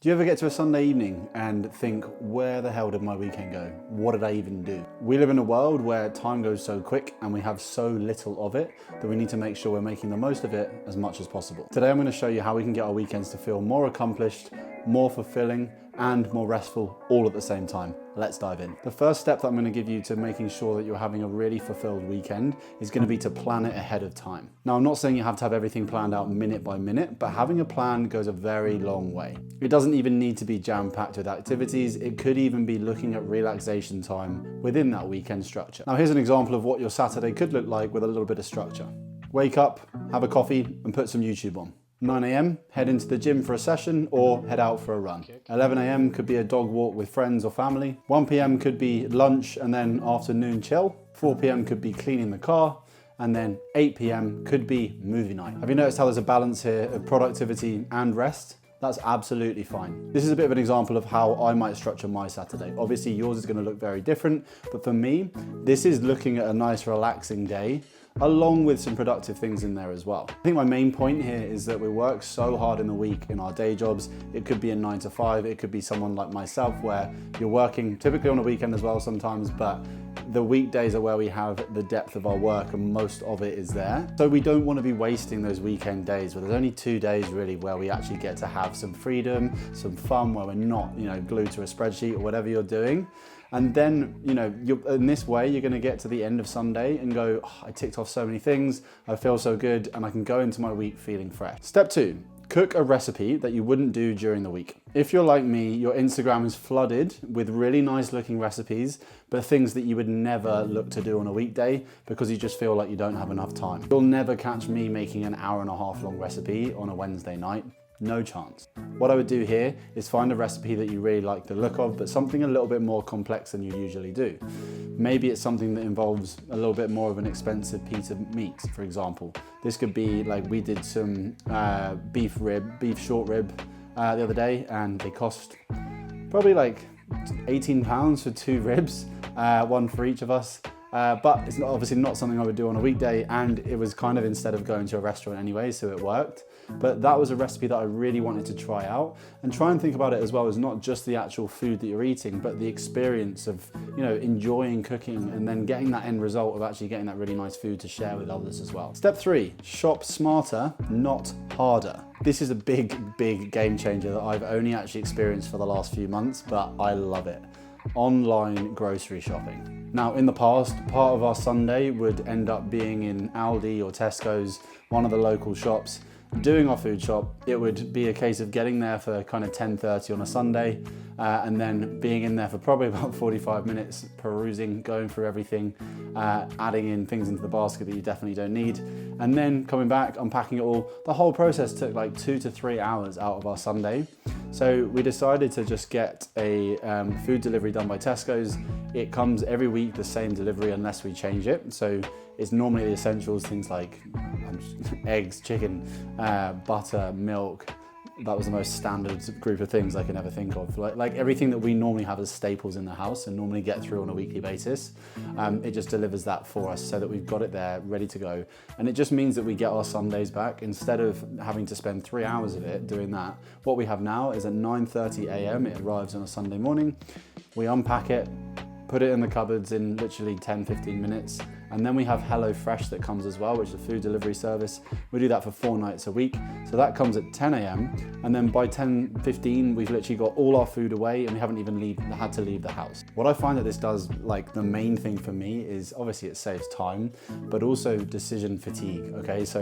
Do you ever get to a Sunday evening and think, where the hell did my weekend go? What did I even do? We live in a world where time goes so quick and we have so little of it that we need to make sure we're making the most of it as much as possible. Today I'm going to show you how we can get our weekends to feel more accomplished, more fulfilling, and more restful all at the same time. Let's dive in. The first step that I'm going to give you to making sure that you're having a really fulfilled weekend is going to be to plan it ahead of time. Now, I'm not saying you have to have everything planned out minute by minute, but having a plan goes a very long way. It doesn't even need to be jam-packed with activities. It could even be looking at relaxation time within that weekend structure. Now, here's an example of what your Saturday could look like with a little bit of structure. Wake up, have a coffee, and put some YouTube on. 9 a.m, head into the gym for a session or head out for a run. 11 a.m. could be a dog walk with friends or family. 1 p.m. could be lunch and then afternoon chill. 4 p.m. could be cleaning the car. And then 8 p.m. could be movie night. Have you noticed how there's a balance here of productivity and rest? That's absolutely fine. This is a bit of an example of how I might structure my Saturday. Obviously yours is going to look very different, but for me, this is looking at a nice relaxing day along with some productive things in there as well. I think my main point here is that we work so hard in the week in our day jobs. It could be a 9 to 5, it could be someone like myself where you're working typically on a weekend as well sometimes, but the weekdays are where we have the depth of our work and most of it is there. So we don't want to be wasting those weekend days where there's only 2 days really where we actually get to have some freedom, some fun, where we're not, glued to a spreadsheet or whatever you're doing. And then, in this way, you're going to get to the end of Sunday and go, oh, I ticked off so many things, I feel so good, and I can go into my week feeling fresh. Step 2. Cook a recipe that you wouldn't do during the week. If you're like me, your Instagram is flooded with really nice looking recipes, but things that you would never look to do on a weekday because you just feel like you don't have enough time. You'll never catch me making an hour-and-a-half long recipe on a Wednesday night. No chance. What I would do here is find a recipe that you really like the look of, but something a little bit more complex than you usually do. Maybe it's something that involves a little bit more of an expensive piece of meat, for example. This could be like we did some beef short rib the other day, and they cost probably like £18 for 2 ribs, one for each of us. But it's obviously not something I would do on a weekday, and it was kind of instead of going to a restaurant anyway, so it worked. But that was a recipe that I really wanted to try out, and try and think about it as well as not just the actual food that you're eating, but the experience of, enjoying cooking and then getting that end result of actually getting that really nice food to share with others as well. Step 3, shop smarter, not harder. This is a big game changer that I've only actually experienced for the last few months, but I love it. Online grocery shopping. Now, in the past, part of our Sunday would end up being in Aldi or Tesco's, one of the local shops, doing our food shop. It would be a case of getting there for kind of 10:30 on a Sunday, and then being in there for probably about 45 minutes, perusing, going through everything, adding in things into the basket that you definitely don't need, and then coming back, unpacking it all. The whole process took like 2 to 3 hours out of our Sunday. So we decided to just get a food delivery done by Tesco's. It comes every week, the same delivery, unless we change it. So it's normally the essentials, things like eggs, chicken, butter, milk. That was the most standard group of things I can ever think of. Like everything that we normally have as staples in the house and normally get through on a weekly basis. It just delivers that for us so that we've got it there ready to go. And it just means that we get our Sundays back. Instead of having to spend 3 hours of it doing that, what we have now is at 9:30 a.m. it arrives on a Sunday morning. We unpack it, put it in the cupboards in literally 10-15 minutes. And then we have Hello Fresh that comes as well, which is a food delivery service. We do that for 4 nights a week. So that comes at 10 a.m. And then by 10:15, we've literally got all our food away and we haven't even had to leave the house. What I find that this does, like the main thing for me is obviously it saves time, but also decision fatigue, okay? So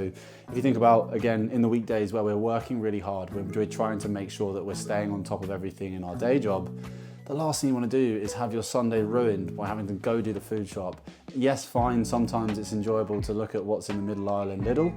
if you think about, again, in the weekdays where we're working really hard, we're trying to make sure that we're staying on top of everything in our day job, the last thing you want to do is have your Sunday ruined by having to go do the food shop. Yes, fine, sometimes it's enjoyable to look at what's in the middle aisle in Lidl,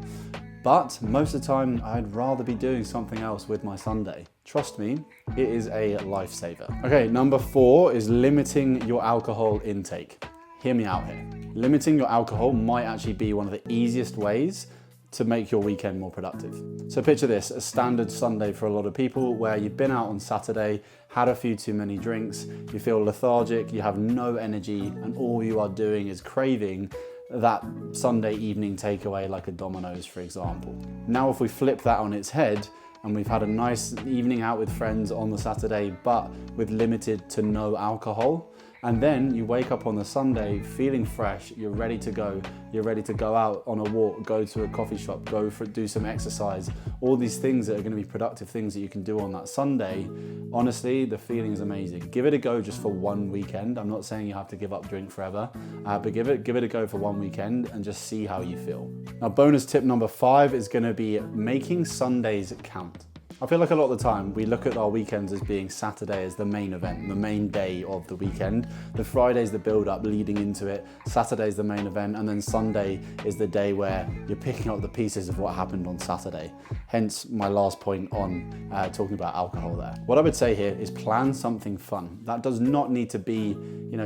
but most of the time I'd rather be doing something else with my Sunday. Trust me, it is a lifesaver. Okay, number 4 is limiting your alcohol intake. Hear me out here. Limiting your alcohol might actually be one of the easiest ways to make your weekend more productive. So picture this, a standard Sunday for a lot of people where you've been out on Saturday, had a few too many drinks, you feel lethargic, you have no energy, and all you are doing is craving that Sunday evening takeaway like a Domino's, for example. Now, if we flip that on its head and we've had a nice evening out with friends on the Saturday, but with limited to no alcohol. And then you wake up on the Sunday feeling fresh, you're ready to go. You're ready to go out on a walk, go to a coffee shop, do some exercise, all these things that are gonna be productive things that you can do on that Sunday. Honestly, the feeling is amazing. Give it a go just for one weekend. I'm not saying you have to give up drink forever, but give it a go for one weekend and just see how you feel. Now, bonus tip number 5 is gonna be making Sundays count. I feel like a lot of the time we look at our weekends as being Saturday as the main event, the main day of the weekend. The Friday's the build up leading into it, Saturday's the main event, and then Sunday is the day where you're picking up the pieces of what happened on Saturday. Hence my last point on talking about alcohol there. What I would say here is plan something fun. That does not need to be,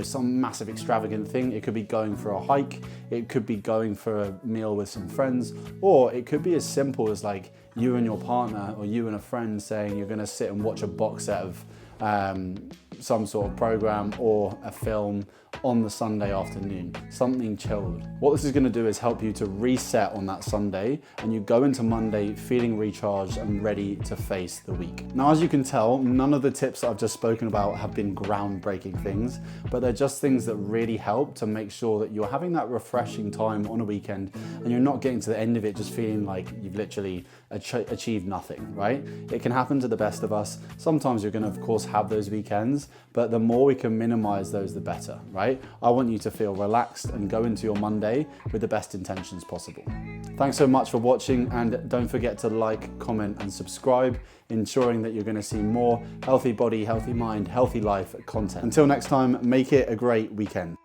some massive extravagant thing. It could be going for a hike, it could be going for a meal with some friends, or it could be as simple as like you and your partner or you and a friend saying you're gonna sit and watch a box set of some sort of program or a film on the Sunday afternoon, something chilled. What this is gonna do is help you to reset on that Sunday, and you go into Monday feeling recharged and ready to face the week. Now, as you can tell, none of the tips that I've just spoken about have been groundbreaking things, but they're just things that really help to make sure that you're having that refreshing time on a weekend and you're not getting to the end of it just feeling like you've literally achieved nothing, right? It can happen to the best of us. Sometimes you're gonna, of course, have those weekends, but the more we can minimize those, the better, right? I want you to feel relaxed and go into your Monday with the best intentions possible. Thanks so much for watching, and don't forget to like, comment, and subscribe, ensuring that you're gonna see more healthy body, healthy mind, healthy life content. Until next time, make it a great weekend.